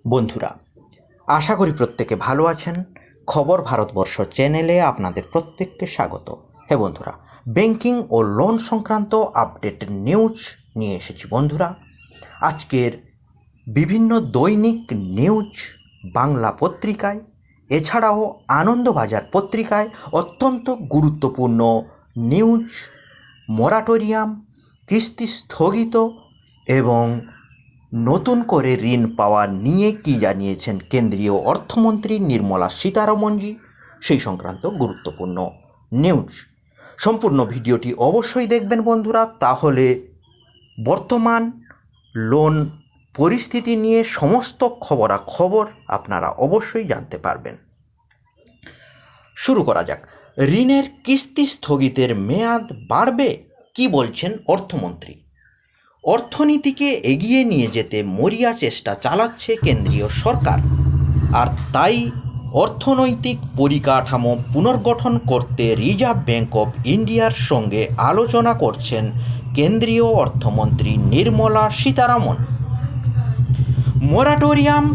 বন্ধুরা, আশা করি প্রত্যেকে ভালো আছেন। খবর ভারতবর্ষ চ্যানেলে আপনাদের প্রত্যেককে স্বাগত। হ্যাঁ বন্ধুরা, ব্যাংকিং ও লোন সংক্রান্ত আপডেট নিউজ নিয়ে এসেছি বন্ধুরা। আজকের বিভিন্ন দৈনিক নিউজ বাংলা পত্রিকায়, এছাড়াও আনন্দবাজার পত্রিকায় অত্যন্ত গুরুত্বপূর্ণ নিউজ, মোরাটোরিয়াম, কিস্তি স্থগিত এবং নতুন করে ঋণ পাওয়া নিয়ে কি জানিয়েছেন কেন্দ্রীয় অর্থমন্ত্রী নির্মলা সীতারমণজি, সেই সংক্রান্ত গুরুত্বপূর্ণ নিউজ। সম্পূর্ণ ভিডিওটি অবশ্যই দেখবেন বন্ধুরা, তাহলে বর্তমান লোন পরিস্থিতি নিয়ে সমস্ত খবরাখবর আপনারা অবশ্যই জানতে পারবেন। শুরু করা যাক। ঋণের কিস্তি স্থগিতের মেয়াদ বাড়বে, কি বলছেন অর্থমন্ত্রী? অর্থনীতিকে এগিয়ে নিয়ে যেতে মরিয়া চেষ্টা চালাচ্ছে কেন্দ্রীয় সরকার, আর তাই অর্থনৈতিক পরিকাঠামো পুনর্গঠন করতে রিজার্ভ ব্যাঙ্ক অফ ইন্ডিয়ার সঙ্গে আলোচনা করছেন কেন্দ্রীয় অর্থমন্ত্রী নির্মলা সীতারামন। মোরাটোরিয়াম।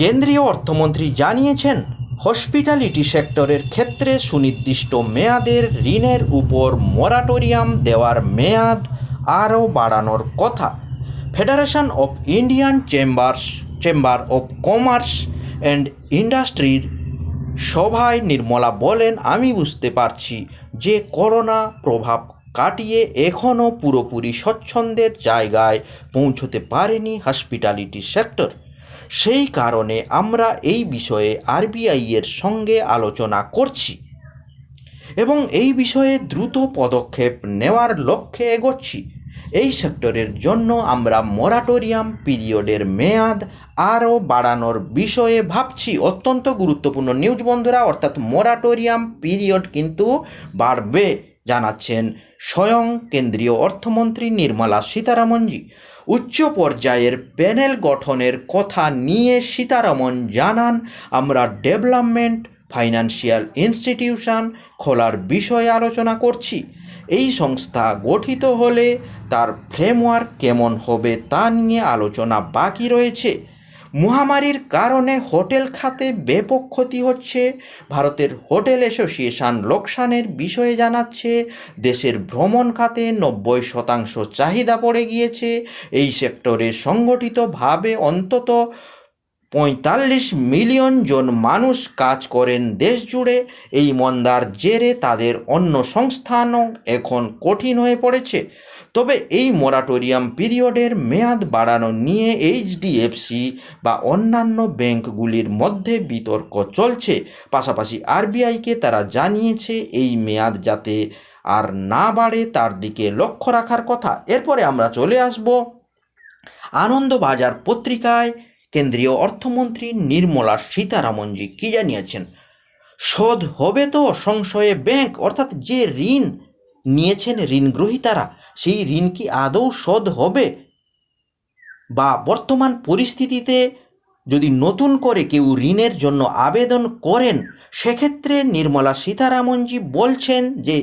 কেন্দ্রীয় অর্থমন্ত্রী জানিয়েছেন, হসপিটালিটি সেক্টরের ক্ষেত্রে সুনির্দিষ্ট মেয়াদের ঋণের উপর মোরাটোরিয়াম দেওয়ার মেয়াদ আরও বাড়ানোর কথা। Federation of Indian chamber of commerce and ইন্ডাস্ট্রির সভায় নির্মলা বলেন, আমি বুঝতে পারছি যে করোনা প্রভাব কাটিয়ে এখনও পুরোপুরি স্বচ্ছন্দের জায়গায় পৌঁছতে পারেনি হসপিটালিটি সেক্টর। সেই কারণে আমরা এই বিষয়ে আরবিআইয়ের সঙ্গে আলোচনা করছি এবং এই বিষয়ে দ্রুত পদক্ষেপ নেওয়ার লক্ষ্যে এগোচ্ছি। এই সেক্টরের জন্য আমরা মোরাটোরিয়াম পিরিয়ডের মেয়াদ আরও বাড়ানোর বিষয়ে ভাবছি। অত্যন্ত গুরুত্বপূর্ণ নিউজ বন্ধুরা, অর্থাৎ মোরাটোরিয়াম পিরিয়ড কিন্তু বাড়বে জানাচ্ছেন স্বয়ং কেন্দ্রীয় অর্থমন্ত্রী নির্মলা সীতারামনজি। উচ্চ পর্যায়ের প্যানেল গঠনের কথা নিয়ে সীতারামন জানান, আমরা ডেভেলপমেন্ট ফাইন্যান্সিয়াল ইনস্টিটিউশন খোলার বিষয়ে আলোচনা করছি। এই সংস্থা গঠিত হলে তার ফ্রেমওয়ার্ক কেমন হবে তা নিয়ে আলোচনা বাকি রয়েছে। মহামারীর কারণে হোটেল খাতে ব্যাপক ক্ষতি হচ্ছে। ভারতের হোটেল অ্যাসোসিয়েশন লোকসানের বিষয়ে জানাচ্ছে, দেশের ভ্রমণ খাতে 90% চাহিদা পড়ে গিয়েছে। এই সেক্টরে সংগঠিতভাবে অন্তত 45 মিলিয়ন জন মানুষ কাজ করেন দেশ জুড়ে। এই মন্দার জেরে তাদের অন্য সংস্থানও এখন কঠিন হয়ে পড়েছে। তবে এই মোরাটোরিয়াম পিরিয়ডের মেয়াদ বাড়ানো নিয়ে এইচডিএফসি বা অন্যান্য ব্যাংকগুলির মধ্যে বিতর্ক চলছে। পাশাপাশি আরবিআইকে তারা জানিয়েছে এই মেয়াদ যাতে আর না বাড়ে তার দিকে লক্ষ্য রাখার কথা। এরপরে আমরা চলে আসব আনন্দবাজার পত্রিকায়। কেন্দ্রীয় অর্থমন্ত্রী নির্মলা সীতারামনজি কি জানিয়েছেন? শোধ হবে তো সংশয়ে ব্যাংক, অর্থাৎ যে ঋণ নিয়েছেন ঋণ গ্রহীতারা, সেই ঋণ কি আদৌ শোধ হবে? বা বর্তমান পরিস্থিতিতে যদি নতুন করে কেউ ঋণের জন্য আবেদন করেন, সেক্ষেত্রে নির্মলা সীতারামনজি বলছেন যে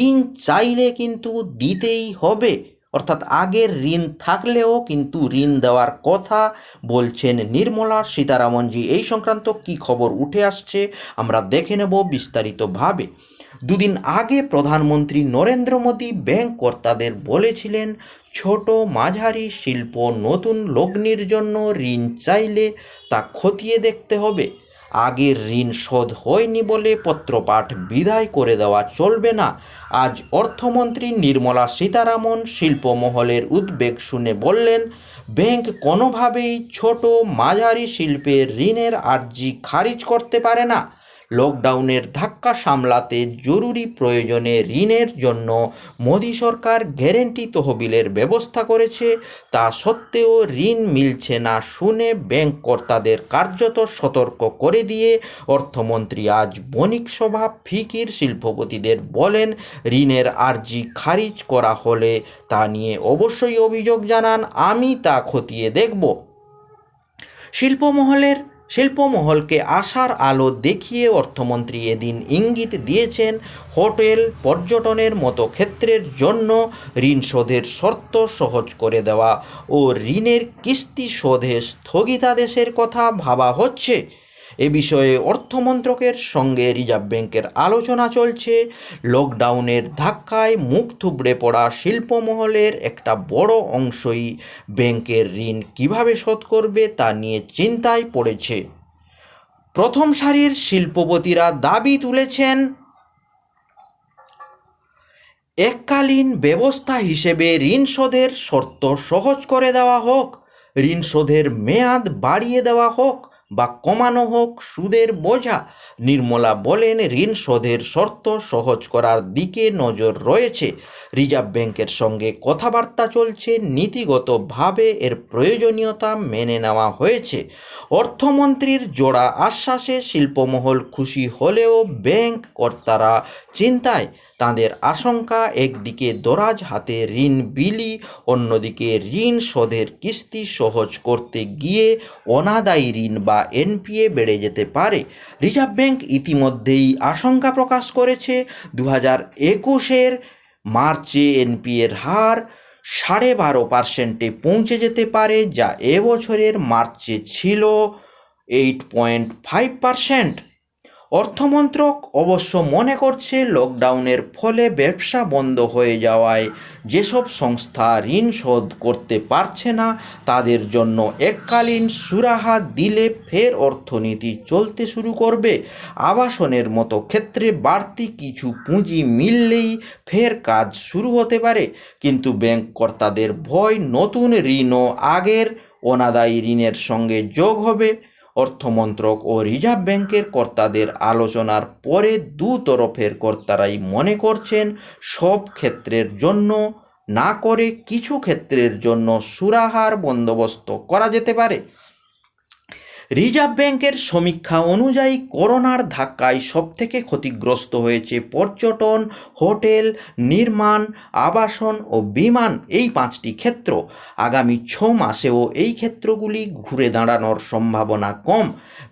ঋণ চাইলে কিন্তু দিতেই হবে, অর্থাৎ আগের ঋণ থাকলেও কিন্তু ঋণ দেওয়ার কথা বলছেন নির্মলা সীতারামনজি। এই সংক্রান্ত কি খবর উঠে আসছে আমরা দেখে নেব বিস্তারিতভাবে। দুদিন আগে প্রধানমন্ত্রী নরেন্দ্র মোদী ব্যাংক কর্তাদের বলেছিলেন, ছোট মাঝারি শিল্প নতুন লগ্নির জন্য ঋণ চাইলে তা খতিয়ে দেখতে হবে। আগের ঋণ শোধ হয়নি বলে পত্রপাঠ বিদায় করে দেওয়া চলবে না। আজ অর্থমন্ত্রী নির্মলা সীতারামন শিল্পমহলের উদ্বেগ শুনে বললেন, ব্যাংক কোনোভাবেই ছোট মাঝারি শিল্পের ঋণের আর্জি খারিজ করতে পারে না। লকডাউনের ধাক্কা সামলাতে জরুরি প্রয়োজনে ঋণের জন্য মোদী সরকার গ্যারেন্টি তহবিলের ব্যবস্থা করেছে। তা সত্ত্বেও ঋণ মিলছে না শুনে ব্যাংক কর্তাদের কার্যত সতর্ক করে দিয়ে অর্থমন্ত্রী আজ বণিক সভা ফিকির শিল্পপতিদের বলেন, ঋণের আর্জি খারিজ করা হলে তা নিয়ে অবশ্যই অভিযোগ জানান, আমি তা খতিয়ে দেখব। শিল্পমহলের শিল্পমহলকে আশার আলো দেখিয়ে অর্থমন্ত্রী এদিন ইঙ্গিত দিয়েছেন হোটেল পর্যটনের মতো ক্ষেত্রের জন্য ঋণ শোধের শর্ত সহজ করে দেওয়া ও ঋণের কিস্তি শোধে স্থগিতাদেশের কথা ভাবা হচ্ছে। এ বিষয়ে অর্থমন্ত্রকের সঙ্গে রিজার্ভ ব্যাংকের আলোচনা চলছে। লকডাউনের ধাক্কায় মুখ থুবড়ে পড়া শিল্পমহলের একটা বড় অংশই ব্যাংকের ঋণ কীভাবে শোধ করবে তা নিয়ে চিন্তায় পড়েছে। প্রথম সারির শিল্পপতিরা দাবি তুলেছেন, এককালীন ব্যবস্থা হিসেবে ঋণ শোধের শর্ত সহজ করে দেওয়া হোক, ঋণ শোধের মেয়াদ বাড়িয়ে দেওয়া হোক বা কমানো হোক সুদের বোঝা। নির্মলা বলেন, ঋণ শোধের শর্ত সহজ করার দিকে নজর রয়েছে। রিজার্ভ ব্যাংকের সঙ্গে কথাবার্তা চলছে, নীতিগতভাবে এর প্রয়োজনীয়তা মেনে নেওয়া হয়েছে। অর্থমন্ত্রীর জোড়া আশ্বাসে শিল্পমহল খুশি হলেও ব্যাংক কর্তারা চিন্তায়। তাদের আশঙ্কা, একদিকে দরাজ হাতে ঋণ বিলি, অন্যদিকে ঋণ শোধের কিস্তি সহজ করতে গিয়ে অনাদায়ী ঋণ বা এনপিএ বেড়ে যেতে পারে। রিজার্ভ ব্যাংক ইতিমধ্যেই আশঙ্কা প্রকাশ করেছে 2021-এর মার্চে এনপিএর হার 12.5% পৌঁছে যেতে পারে, যা এবছরের মার্চে ছিল 8.5%। অর্থমন্ত্রক অবশ্য মনে করছে, লকডাউনের ফলে ব্যবসা বন্ধ হয়ে যাওয়ায় যেসব সংস্থা ঋণ শোধ করতে পারছে না তাদের জন্য এককালীন সুরাহা দিলে ফের অর্থনীতি চলতে শুরু করবে। আবাসনের মতো ক্ষেত্রে বাড়তি কিছু পুঁজি মিললেই ফের কাজ শুরু হতে পারে। কিন্তু ব্যাংক কর্তাদের ভয়, নতুন ঋণও আগের অনাদায়ী ঋণের সঙ্গে যোগ হবে। অর্থমন্ত্রক ও রিজার্ভ ব্যাংকের কর্তাদের আলোচনার পরে দুতরফের কর্তারাই মনে করছেন, সব ক্ষেত্রের জন্য না করে কিছু ক্ষেত্রের জন্য সুরাহার বন্দোবস্ত করা যেতে পারে। রিজার্ভ ব্যাংকের সমীক্ষা অনুযায়ী করোনার ধাক্কায় সবথেকে ক্ষতিগ্রস্ত হয়েছে পর্যটন, হোটেল, নির্মাণ, আবাসন ও বিমান, এই 5টি ক্ষেত্র। আগামী 6 মাসেও এই ক্ষেত্রগুলি ঘুরে দাঁড়ানোর সম্ভাবনা কম।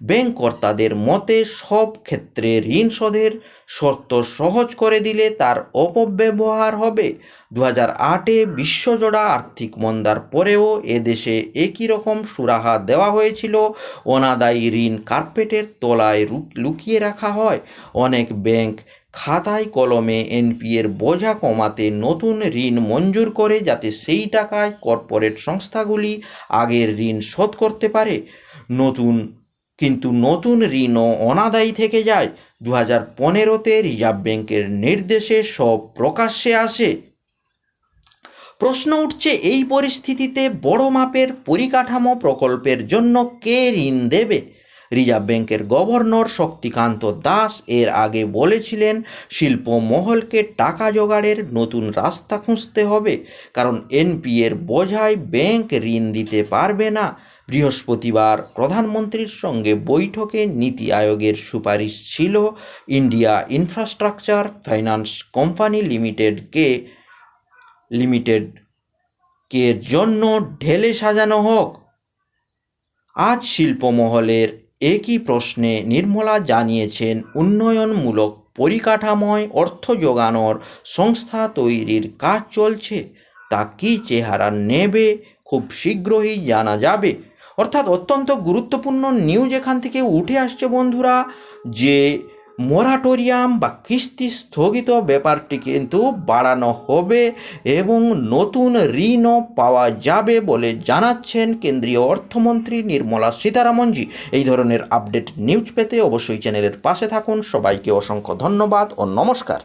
ব্যাংক কর্তাদের মতে, সব ক্ষেত্রে ঋণ শোধের শর্ত সহজ করে দিলে তার অপব্যবহার হবে। 2008-এ বিশ্বজোড়া আর্থিক মন্দার পরেও এদেশে একই রকম সুরাহা দেওয়া হয়েছিল। অনাদায়ী ঋণ কার্পেটের তলায় লুকিয়ে রাখা হয়। অনেক ব্যাংক খাতায় কলমে এনপিএর বোঝা কমাতে নতুন ঋণ মঞ্জুর করে, যাতে সেই টাকায় কর্পোরেট সংস্থাগুলি আগের ঋণ শোধ করতে পারে। কিন্তু নতুন ঋণও অনাদায়ী থেকে যায়। 2015-তে রিজার্ভ ব্যাংকের নির্দেশে সব প্রকাশ্যে আসে। প্রশ্ন উঠছে, এই পরিস্থিতিতে বড় মাপের পরিকাঠামো প্রকল্পের জন্য কে ঋণ দেবে? রিজার্ভ ব্যাংকের গভর্নর শক্তিকান্ত দাস এর আগে বলেছিলেন, শিল্পমহলকে টাকা জোগাড়ের নতুন রাস্তা খুঁজতে হবে, কারণ এনপিএর বোঝায় ব্যাংক ঋণ দিতে পারবে না। বৃহস্পতিবার প্রধানমন্ত্রীর সঙ্গে বৈঠকে নীতি আয়োগের সুপারিশ ছিল, ইন্ডিয়া ইনফ্রাস্ট্রাকচার ফাইন্যান্স কোম্পানি লিমিটেডকে জন্য ঢেলে সাজানো হোক। আজ শিল্পমহলের একই প্রশ্নে নির্মলা জানিয়েছেন, উন্নয়নমূলক পরিকাঠামোয় অর্থ জোগানোর সংস্থা তৈরির কাজ চলছে। তা কী চেহারা নেবে খুব শীঘ্রই জানা যাবে। অর্থাৎ অত্যন্ত গুরুত্বপূর্ণ নিউজ এখান থেকে উঠে আসছে বন্ধুরা, যে মোরাটোরিয়াম বা কিস্তি স্থগিত ব্যাপারটি কিন্তু বাড়ানো হবে এবং নতুন ঋণও পাওয়া যাবে বলে জানাচ্ছেন কেন্দ্রীয় অর্থমন্ত্রী নির্মলা সীতারামনজি। এই ধরনের আপডেট নিউজ পেতে অবশ্যই চ্যানেলের পাশে থাকুন। সবাইকে অসংখ্য ধন্যবাদ ও নমস্কার।